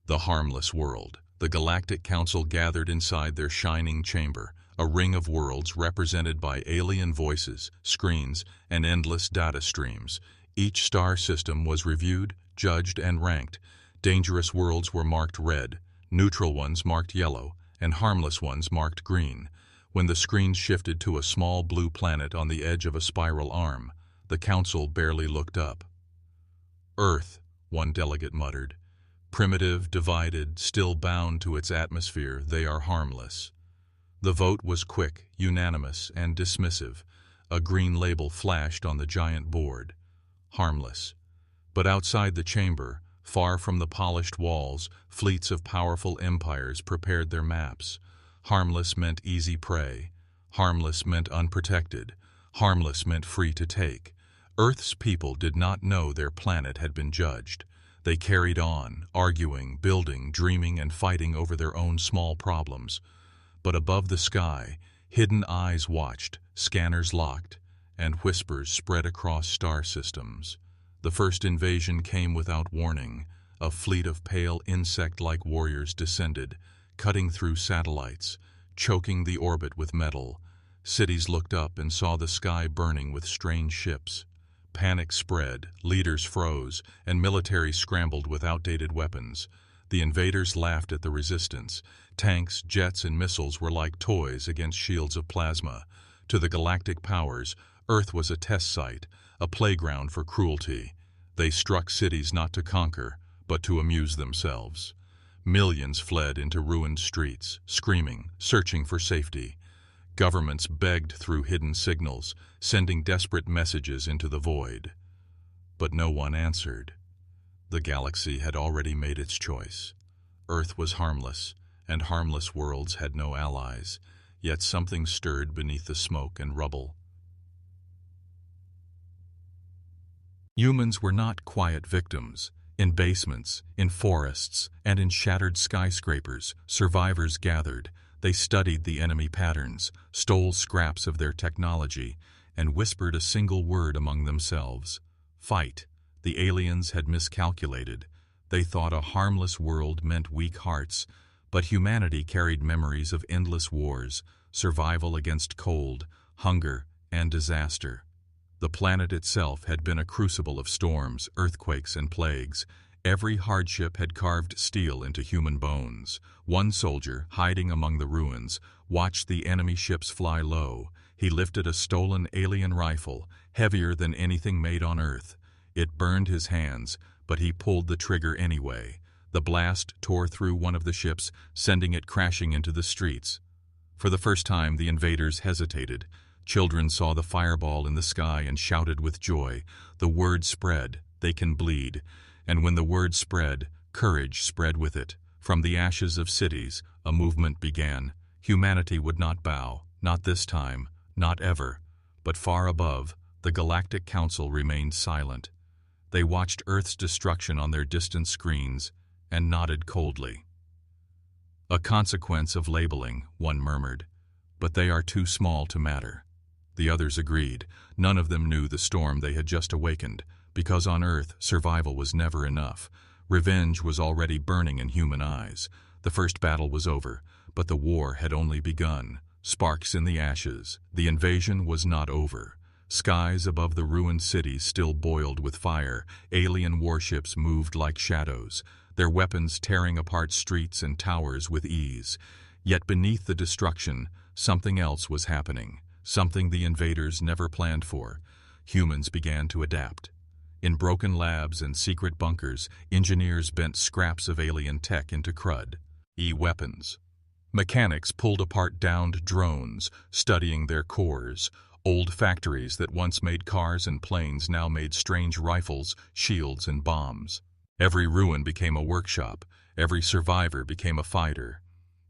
The harmless world. The Galactic Council gathered inside their shining chamber, a ring of worlds represented by alien voices, screens, and endless data streams. Each star system was reviewed, judged, and ranked. Dangerous worlds were marked red, neutral ones marked yellow, and harmless ones marked green. When the screen shifted to a small blue planet on the edge of a spiral arm, the Council barely looked up. "Earth," one delegate muttered. "Primitive, divided, still bound to its atmosphere, they are harmless." The vote was quick, unanimous, and dismissive. A green label flashed on the giant board. Harmless. But outside the chamber, far from the polished walls, fleets of powerful empires prepared their maps. Harmless meant easy prey. Harmless meant unprotected. Harmless meant free to take. Earth's people did not know their planet had been judged. They carried on, arguing, building, dreaming, and fighting over their own small problems. But above the sky, hidden eyes watched, scanners locked, and whispers spread across star systems. The first invasion came without warning. A fleet of pale insect-like warriors descended, cutting through satellites, choking the orbit with metal. Cities looked up and saw the sky burning with strange ships. Panic spread, leaders froze, and military scrambled with outdated weapons. The invaders laughed at the resistance. Tanks, jets, and missiles were like toys against shields of plasma. To the galactic powers, Earth was a test site, a playground for cruelty. They struck cities not to conquer, but to amuse themselves. Millions fled into ruined streets, screaming, searching for safety. Governments begged through hidden signals, sending desperate messages into the void. But no one answered. The galaxy had already made its choice. Earth was harmless, and harmless worlds had no allies, yet something stirred beneath the smoke and rubble. Humans were not quiet victims. In basements, in forests, and in shattered skyscrapers, survivors gathered. They studied the enemy patterns, stole scraps of their technology, and whispered a single word among themselves: fight. The aliens had miscalculated. They thought a harmless world meant weak hearts, but humanity carried memories of endless wars, survival against cold, hunger, and disaster. The planet itself had been a crucible of storms, earthquakes, and plagues. Every hardship had carved steel into human bones. One soldier, hiding among the ruins, watched the enemy ships fly low. He lifted a stolen alien rifle, heavier than anything made on Earth. It burned his hands, but he pulled the trigger anyway. The blast tore through one of the ships, sending it crashing into the streets. For the first time, the invaders hesitated. Children saw the fireball in the sky and shouted with joy. The word spread, "They can bleed." And when the word spread, courage spread with it. From the ashes of cities, a movement began. Humanity would not bow, not this time, not ever. But far above, the Galactic Council remained silent. They watched Earth's destruction on their distant screens and nodded coldly. "A consequence of labeling," one murmured. "But they are too small to matter." The others agreed. None of them knew the storm they had just awakened, because on Earth, survival was never enough. Revenge was already burning in human eyes. The first battle was over, but the war had only begun. Sparks in the ashes. The invasion was not over. Skies above the ruined cities still boiled with fire. Alien warships moved like shadows, their weapons tearing apart streets and towers with ease. Yet beneath the destruction, something else was happening. Something the invaders never planned for. Humans began to adapt. In broken labs and secret bunkers, engineers bent scraps of alien tech into crud, weapons. Mechanics pulled apart downed drones, studying their cores. Old factories that once made cars and planes now made strange rifles, shields, and bombs. Every ruin became a workshop. Every survivor became a fighter.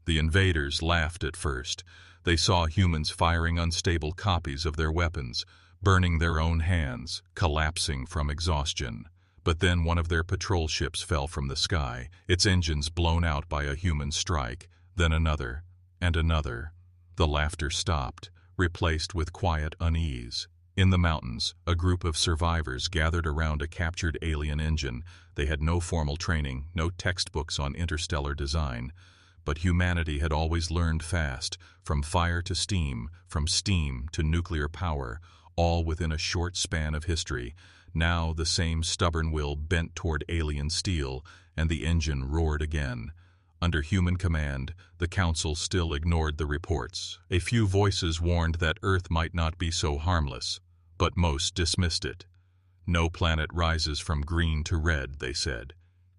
The invaders laughed at first. They saw humans firing unstable copies of their weapons, burning their own hands, collapsing from exhaustion. But then one of their patrol ships fell from the sky, its engines blown out by a human strike, then another, and another. The laughter stopped, replaced with quiet unease. In the mountains, a group of survivors gathered around a captured alien engine. They had no formal training, no textbooks on interstellar design. But humanity had always learned fast, from fire to steam, from steam to nuclear power, all within a short span of history. Now the same stubborn will bent toward alien steel, and the engine roared again. Under human command, the Council still ignored the reports. A few voices warned that Earth might not be so harmless, but most dismissed it. No planet rises from green to red, they said.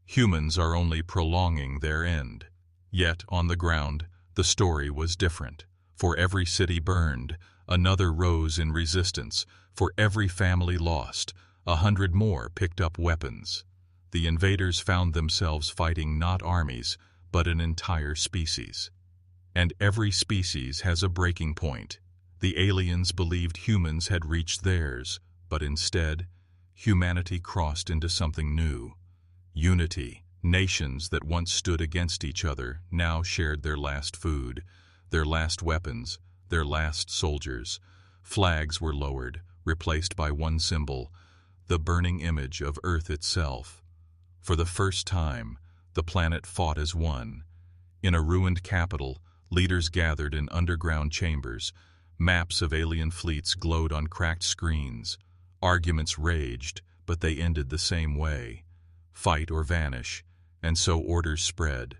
Humans are only prolonging their end. Yet, on the ground, the story was different. For every city burned, another rose in resistance. For every family lost, 100 more picked up weapons. The invaders found themselves fighting not armies, but an entire species. And every species has a breaking point. The aliens believed humans had reached theirs, but instead, humanity crossed into something new. Unity. Nations that once stood against each other now shared their last food, their last weapons, their last soldiers. Flags were lowered, replaced by one symbol, the burning image of Earth itself. For the first time, the planet fought as one. In a ruined capital, leaders gathered in underground chambers. Maps of alien fleets glowed on cracked screens. Arguments raged, but they ended the same way. Fight or vanish. And so orders spread.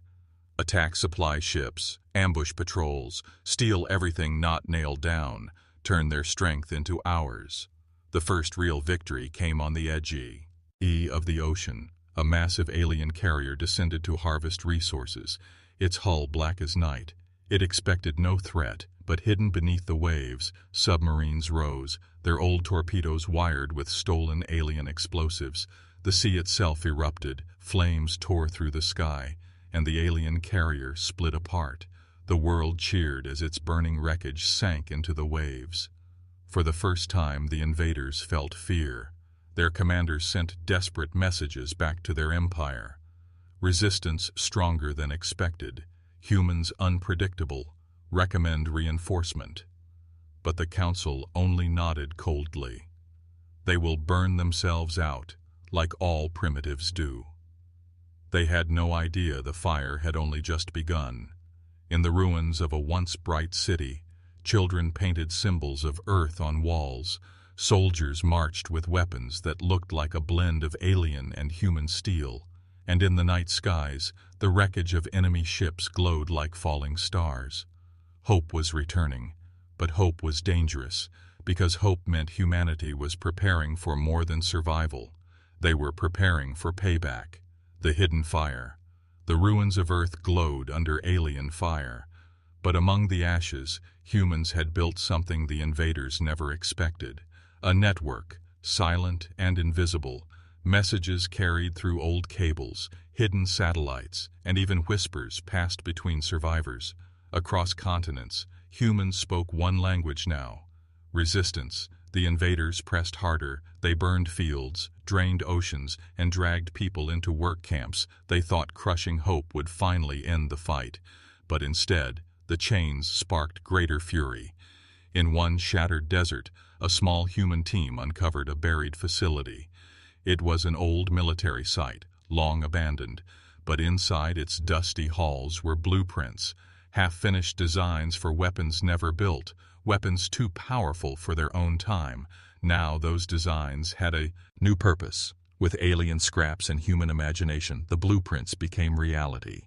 Attack supply ships, ambush patrols, steal everything not nailed down, turn their strength into ours. The first real victory came on the edge of the ocean. A massive alien carrier descended to harvest resources, its hull black as night. It expected no threat, but hidden beneath the waves, submarines rose, their old torpedoes wired with stolen alien explosives. The sea itself erupted, flames tore through the sky, and the alien carrier split apart. The world cheered as its burning wreckage sank into the waves. For the first time, the invaders felt fear. Their commanders sent desperate messages back to their empire. Resistance stronger than expected. Humans unpredictable. Recommend reinforcement. But the Council only nodded coldly. They will burn themselves out, like all primitives do. They had no idea the fire had only just begun. In the ruins of a once bright city, children painted symbols of Earth on walls. Soldiers marched with weapons that looked like a blend of alien and human steel. And in the night skies, the wreckage of enemy ships glowed like falling stars. Hope was returning, but hope was dangerous, because hope meant humanity was preparing for more than survival. They were preparing for payback. The hidden fire. The ruins of Earth glowed under alien fire. But among the ashes, humans had built something the invaders never expected. A network, silent and invisible. Messages carried through old cables, hidden satellites, and even whispers passed between survivors. Across continents, humans spoke one language now. Resistance. The invaders pressed harder. They burned fields, drained oceans, and dragged people into work camps. They thought crushing hope would finally end the fight. But instead, the chains sparked greater fury. In one shattered desert, a small human team uncovered a buried facility. It was an old military site, long abandoned, but inside its dusty halls were blueprints, half-finished designs for weapons never built, weapons too powerful for their own time. Now those designs had a new purpose. With alien scraps and human imagination, the blueprints became reality.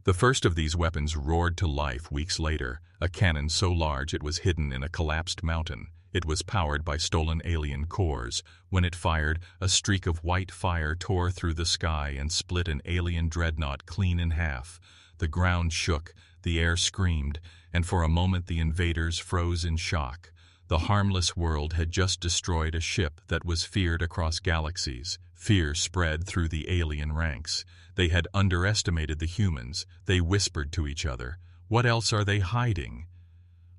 The first of these weapons roared to life weeks later, a cannon so large it was hidden in a collapsed mountain. It was powered by stolen alien cores. When it fired, a streak of white fire tore through the sky and split an alien dreadnought clean in half. The ground shook, the air screamed, and for a moment the invaders froze in shock. The harmless world had just destroyed a ship that was feared across galaxies. Fear spread through the alien ranks. They had underestimated the humans. They whispered to each other, "What else are they hiding?"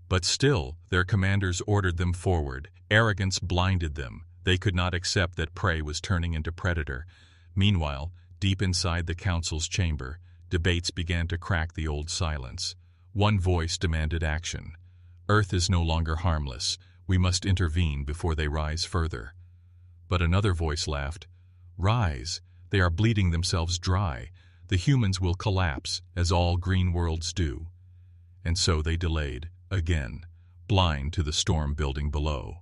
But still, their commanders ordered them forward. Arrogance blinded them. They could not accept that prey was turning into predator. Meanwhile, deep inside the Council's chamber, debates began to crack the old silence. One voice demanded action. Earth is no longer harmless. We must intervene before they rise further. But another voice laughed. Rise, they are bleeding themselves dry. The humans will collapse, as all green worlds do. And so they delayed, again, blind to the storm building below.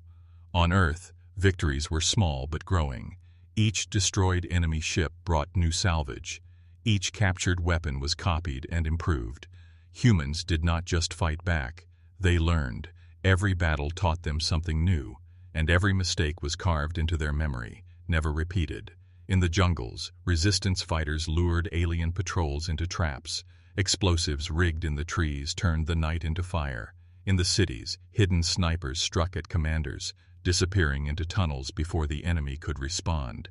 On Earth, victories were small but growing. Each destroyed enemy ship brought new salvage. Each captured weapon was copied and improved. Humans did not just fight back. They learned. Every battle taught them something new, and every mistake was carved into their memory, never repeated. In the jungles, resistance fighters lured alien patrols into traps. Explosives rigged in the trees turned the night into fire. In the cities, hidden snipers struck at commanders, disappearing into tunnels before the enemy could respond.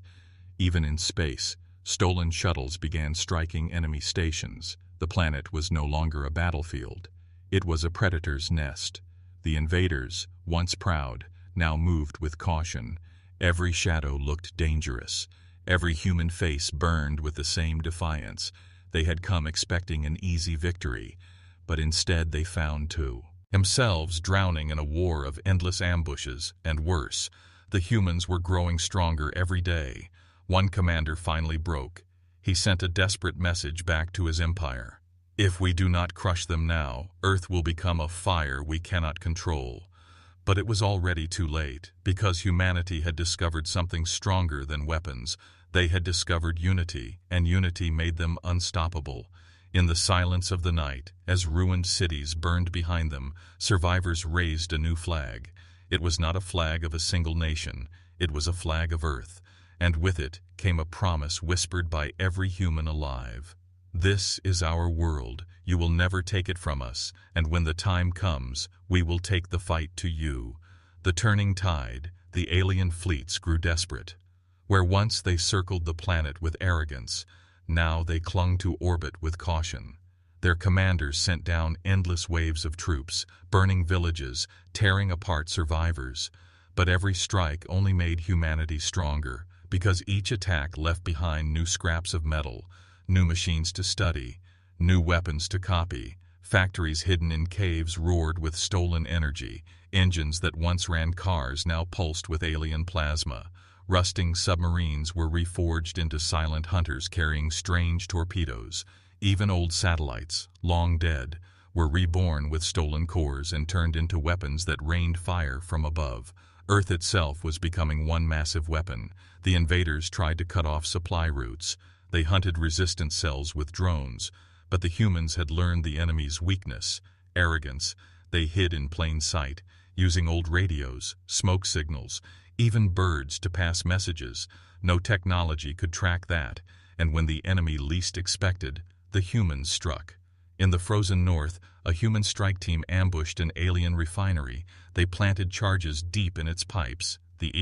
Even in space, stolen shuttles began striking enemy stations. The planet was no longer a battlefield. It was a predator's nest. The invaders, once proud, now moved with caution. Every shadow looked dangerous. Every human face burned with the same defiance. They had come expecting an easy victory, but instead they found themselves drowning in a war of endless ambushes, and worse, the humans were growing stronger every day. One commander finally broke. He sent a desperate message back to his empire. If we do not crush them now, Earth will become a fire we cannot control. But it was already too late, because humanity had discovered something stronger than weapons. They had discovered unity, and unity made them unstoppable. In the silence of the night, as ruined cities burned behind them, survivors raised a new flag. It was not a flag of a single nation, it was a flag of Earth, and with it came a promise whispered by every human alive. This is our world, you will never take it from us, and when the time comes, we will take the fight to you. The turning tide, the alien fleets grew desperate. Where once they circled the planet with arrogance, now they clung to orbit with caution. Their commanders sent down endless waves of troops, burning villages, tearing apart survivors. But every strike only made humanity stronger, because each attack left behind new scraps of metal, new machines to study, new weapons to copy. Factories hidden in caves roared with stolen energy. Engines that once ran cars now pulsed with alien plasma. Rusting submarines were reforged into silent hunters carrying strange torpedoes. Even old satellites, long dead, were reborn with stolen cores and turned into weapons that rained fire from above. Earth itself was becoming one massive weapon. The invaders tried to cut off supply routes. They hunted resistance cells with drones. But the humans had learned the enemy's weakness, arrogance. They hid in plain sight, using old radios, smoke signals, even birds to pass messages. No technology could track that, and when the enemy least expected, the humans struck. In the frozen north, a human strike team ambushed an alien refinery. They planted charges deep in its pipes. The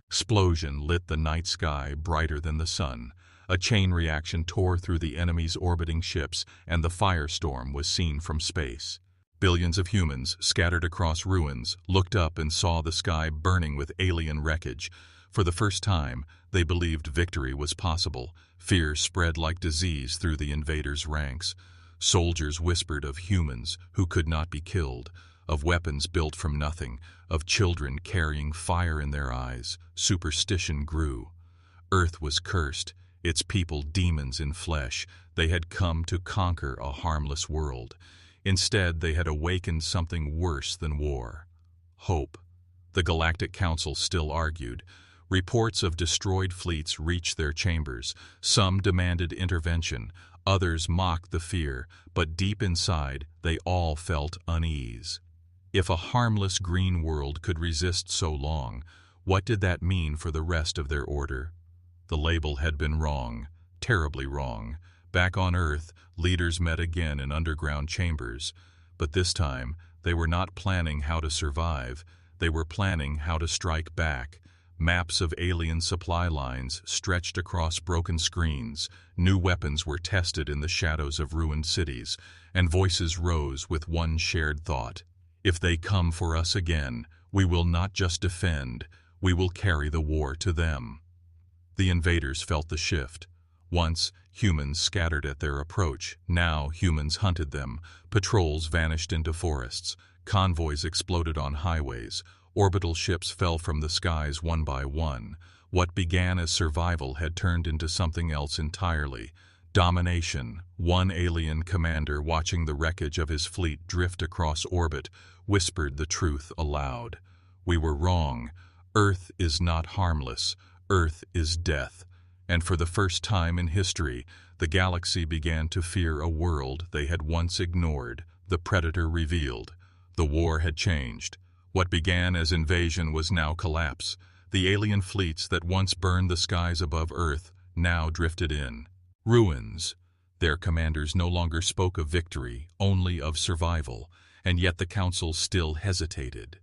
explosion lit the night sky brighter than the sun. A chain reaction tore through the enemy's orbiting ships, and the firestorm was seen from space. Billions of humans, scattered across ruins, looked up and saw the sky burning with alien wreckage. For the first time, they believed victory was possible. Fear spread like disease through the invaders' ranks. Soldiers whispered of humans who could not be killed, of weapons built from nothing, of children carrying fire in their eyes. Superstition grew. Earth was cursed, its people demons in flesh. They had come to conquer a harmless world. Instead, they had awakened something worse than war. Hope. The Galactic Council still argued. Reports of destroyed fleets reached their chambers. Some demanded intervention, others mocked the fear, but deep inside, they all felt unease. If a harmless green world could resist so long, what did that mean for the rest of their order? The label had been wrong, terribly wrong. Back on Earth, leaders met again in underground chambers. But this time, they were not planning how to survive. They were planning how to strike back. Maps of alien supply lines stretched across broken screens. New weapons were tested in the shadows of ruined cities, and voices rose with one shared thought. If they come for us again, we will not just defend, we will carry the war to them. The invaders felt the shift. Once, humans scattered at their approach. Now, humans hunted them. Patrols vanished into forests. Convoys exploded on highways. Orbital ships fell from the skies one by one. What began as survival had turned into something else entirely. Domination. One alien commander, watching the wreckage of his fleet drift across orbit, whispered the truth aloud. "We were wrong. Earth is not harmless. Earth is death." And for the first time in history, the galaxy began to fear a world they had once ignored. The Predator revealed. The war had changed. What began as invasion was now collapse. The alien fleets that once burned the skies above Earth now drifted in. Ruins. Their commanders no longer spoke of victory, only of survival, and yet the Council still hesitated.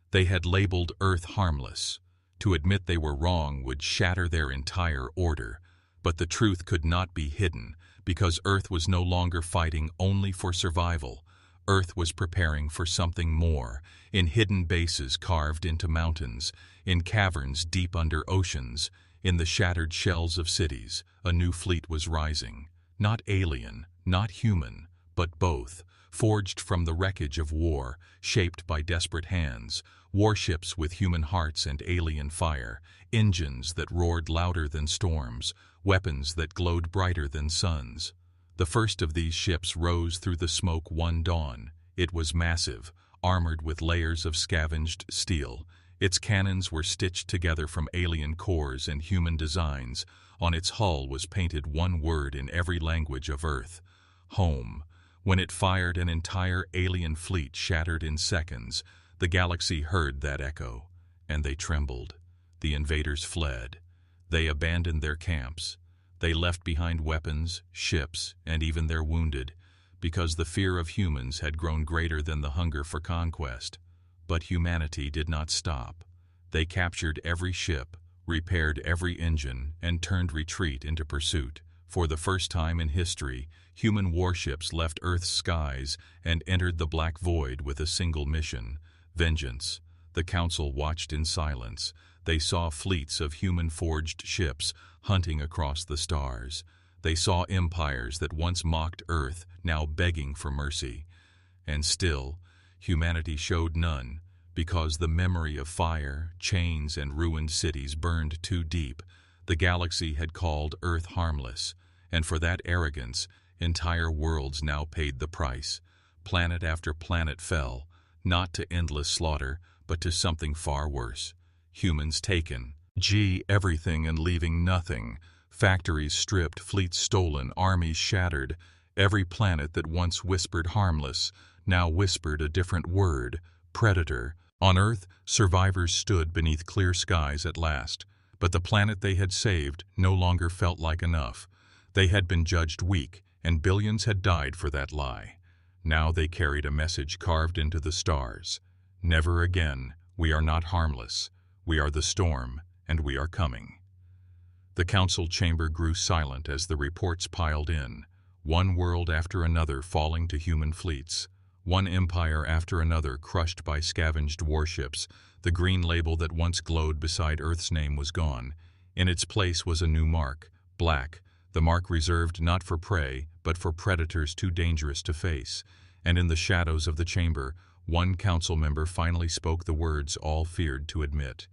They had labeled Earth harmless. To admit they were wrong would shatter their entire order. But the truth could not be hidden, because Earth was no longer fighting only for survival. Earth was preparing for something more, in hidden bases carved into mountains, in caverns deep under oceans, in the shattered shells of cities. A new fleet was rising. Not alien, not human, but both, forged from the wreckage of war, shaped by desperate hands, warships with human hearts and alien fire, engines that roared louder than storms, weapons that glowed brighter than suns. The first of these ships rose through the smoke one dawn. It was massive, armored with layers of scavenged steel. Its cannons were stitched together from alien cores and human designs. On its hull was painted one word in every language of Earth: home. When it fired, an entire alien fleet shattered in seconds. The galaxy heard that echo, and they trembled. The invaders fled. They abandoned their camps. They left behind weapons, ships, and even their wounded, because the fear of humans had grown greater than the hunger for conquest. But humanity did not stop. They captured every ship, repaired every engine, and turned retreat into pursuit. For the first time in history, human warships left Earth's skies and entered the black void with a single mission: vengeance. The Council watched in silence. They saw fleets of human-forged ships hunting across the stars. They saw empires that once mocked Earth now begging for mercy. And still, humanity showed none, because the memory of fire, chains, and ruined cities burned too deep. The galaxy had called Earth harmless, and for that arrogance, entire worlds now paid the price. Planet after planet fell, not to endless slaughter, but to something far worse. Humans taken. Everything and leaving nothing. Factories stripped, fleets stolen, armies shattered. Every planet that once whispered harmless now whispered a different word: predator. On Earth, survivors stood beneath clear skies at last. But the planet they had saved no longer felt like enough. They had been judged weak, and billions had died for that lie. Now they carried a message carved into the stars: never again. We are not harmless. We are the storm, and we are coming. The council chamber grew silent as the reports piled in, one world after another falling to human fleets, one empire after another crushed by scavenged warships. The green label that once glowed beside Earth's name was gone. In its place was a new mark, black, the mark reserved not for prey, but for predators too dangerous to face. And in the shadows of the chamber, one council member finally spoke the words all feared to admit.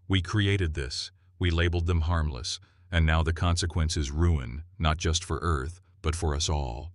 "We created this, we labeled them harmless, and now the consequence is ruin, not just for Earth, but for us all."